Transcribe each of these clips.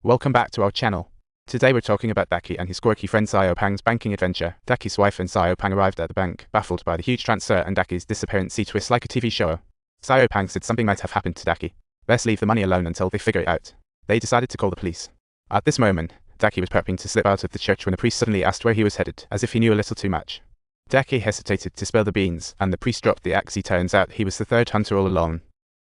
Welcome back to our channel. Today we're talking about Daoqi and his quirky friend Xiaopang's banking adventure. Daoqi's wife and Xiaopang arrived at the bank, baffled by the huge transfer and Daoqi's disappearance twists like a TV show. Xiaopang said something might have happened to Daoqi. Best leave the money alone until they figure it out. They decided to call the police. At this moment, Daoqi was prepping to slip out of the church when the priest suddenly asked where he was headed, as if he knew a little too much. Daoqi hesitated to spill the beans, and the priest dropped the axe. It turns out he was the third hunter all along.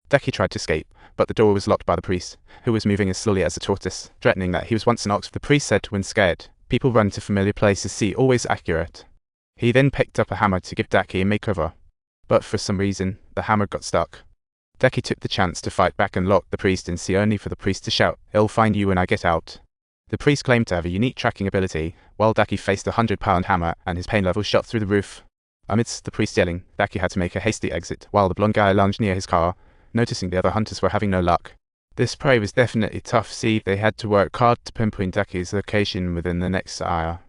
Daoqi tried to escape, but the door was locked by the priest, who was moving as slowly as a tortoise, threatening that he was once an ox. The priest said when scared, people run to familiar places. See, always accurate. He then picked up a hammer to give Daoqi a makeover. But for some reason, the hammer got stuck. Daoqi took the chance to fight back and lock the priest in, see, only for the priest to shout, "I'll find you when I get out." The priest claimed to have a unique tracking ability, while Daoqi faced a 100-pound hammer and his pain level shot through the roof. Amidst the priest yelling, Daoqi had to make a hasty exit, while the blonde guy lounged near his car, noticing the other hunters were having no luck. This prey was definitely tough. See, they had to work hard to pinpoint Daoqi's location within the next hour.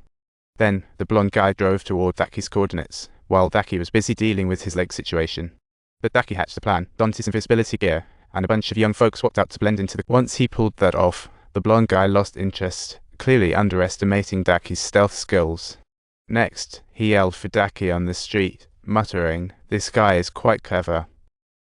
Then, the blonde guy drove toward Daoqi's coordinates, while Daoqi was busy dealing with his leg situation. But Daoqi hatched a plan, donned his invisibility gear, and a bunch of young folks swapped out to blend into the... Once he pulled that off, the blonde guy lost interest, clearly underestimating Daoqi's stealth skills. Next, he yelled for Daoqi on the street, muttering, "This guy is quite clever."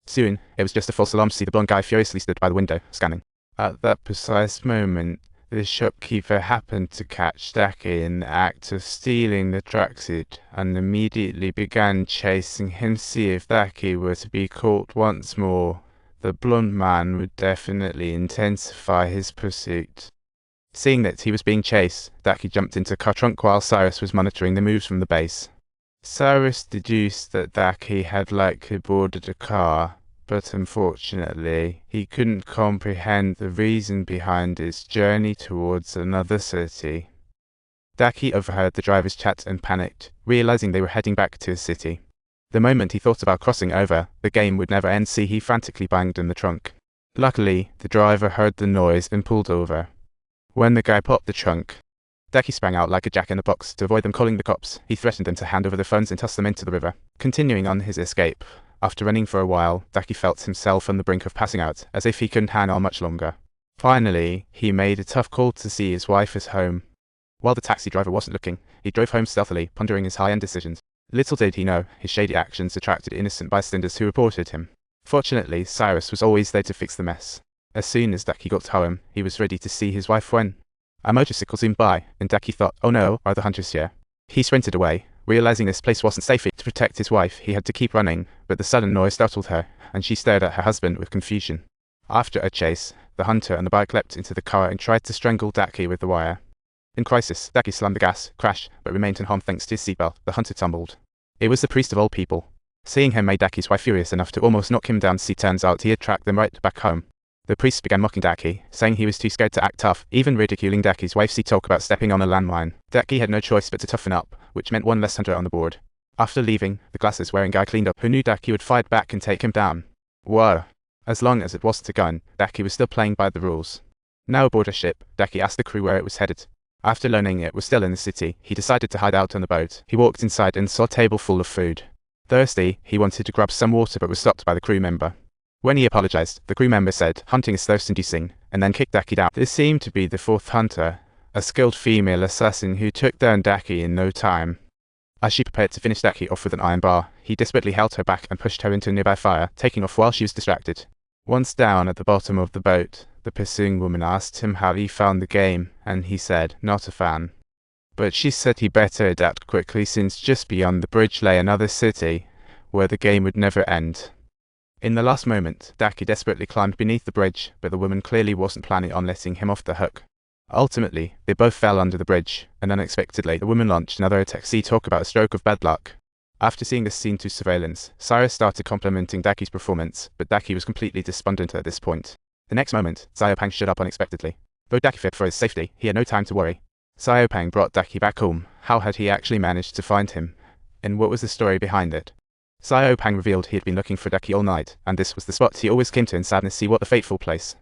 Soon, it was just a false alarm. See, the blonde guy furiously stood by the window, scanning. At that precise moment, the shopkeeper happened to catch Daoqi in the act of stealing the tracksuit, and immediately began chasing him. See, if Daoqi were to be caught once more, the blonde man would definitely intensify his pursuit. Seeing that he was being chased, Daoqi jumped into the car trunk while Cyrus was monitoring the moves from the base. Cyrus deduced that Daoqi had likely boarded a car, but unfortunately, he couldn't comprehend the reason behind its journey towards another city. Daoqi overheard the drivers chat and panicked, realizing they were heading back to his city. The moment he thought about crossing over, the game would never end. See, he frantically banged in the trunk. Luckily, the driver heard the noise and pulled over. When the guy popped the trunk, Daoqi sprang out like a jack-in-the-box. To avoid them calling the cops, he threatened them to hand over their phones and toss them into the river. Continuing on his escape, after running for a while, Daoqi felt himself on the brink of passing out, as if he couldn't hang on much longer. Finally, he made a tough call to see his wife at home. While the taxi driver wasn't looking, he drove home stealthily, pondering his high-end decisions. Little did he know, his shady actions attracted innocent bystanders who reported him. Fortunately, Cyrus was always there to fix the mess. As soon as Daoqi got home, he was ready to see his wife when a motorcycle zoomed by, and Daoqi thought, "Oh no, are the hunters here?" He sprinted away, realizing this place wasn't safe. To protect his wife, he had to keep running, but the sudden noise startled her, and she stared at her husband with confusion. After a chase, the hunter and the bike leapt into the car and tried to strangle Daoqi with the wire. In crisis, Daoqi slammed the gas, crashed, but remained unharmed thanks to his seatbelt. The hunter tumbled. It was the priest of all people. Seeing him made Daoqi's wife furious enough to almost knock him down. Turns out he had tracked them right back home. The priest began mocking Daoqi, saying he was too scared to act tough, even ridiculing Daoqi's wife. Talk about stepping on a landmine. Daoqi had no choice but to toughen up, which meant one less hunter on the board. After leaving, the glasses-wearing guy cleaned up, who knew Daoqi would fight back and take him down. Whoa. As long as it wasn't a gun, Daoqi was still playing by the rules. Now aboard a ship, Daoqi asked the crew where it was headed. After learning it was still in the city, he decided to hide out on the boat. He walked inside and saw a table full of food. Thirsty, he wanted to grab some water but was stopped by the crew member. When he apologized, the crew member said, "Hunting is thirst-inducing," and then kicked Daoqi down. This seemed to be the fourth hunter, a skilled female assassin who took down Daoqi in no time. As she prepared to finish Daoqi off with an iron bar, he desperately held her back and pushed her into a nearby fire, taking off while she was distracted. Once down at the bottom of the boat, the pursuing woman asked him how he found the game, and he said, "Not a fan." But she said he better adapt quickly, since just beyond the bridge lay another city, where the game would never end. In the last moment, Daoqi desperately climbed beneath the bridge, but the woman clearly wasn't planning on letting him off the hook. Ultimately, they both fell under the bridge, and unexpectedly, the woman launched another attack. Talk about a stroke of bad luck. After seeing this scene to surveillance, Cyrus started complimenting Daoqi's performance, but Daoqi was completely despondent at this point. The next moment, Xiaopang showed up unexpectedly. Though Daoqi feared for his safety, he had no time to worry. Xiaopang brought Daoqi back home. How had he actually managed to find him? And what was the story behind it? Xiaopang revealed he had been looking for Daoqi all night, and this was the spot he always came to in sadness. See, what a fateful place.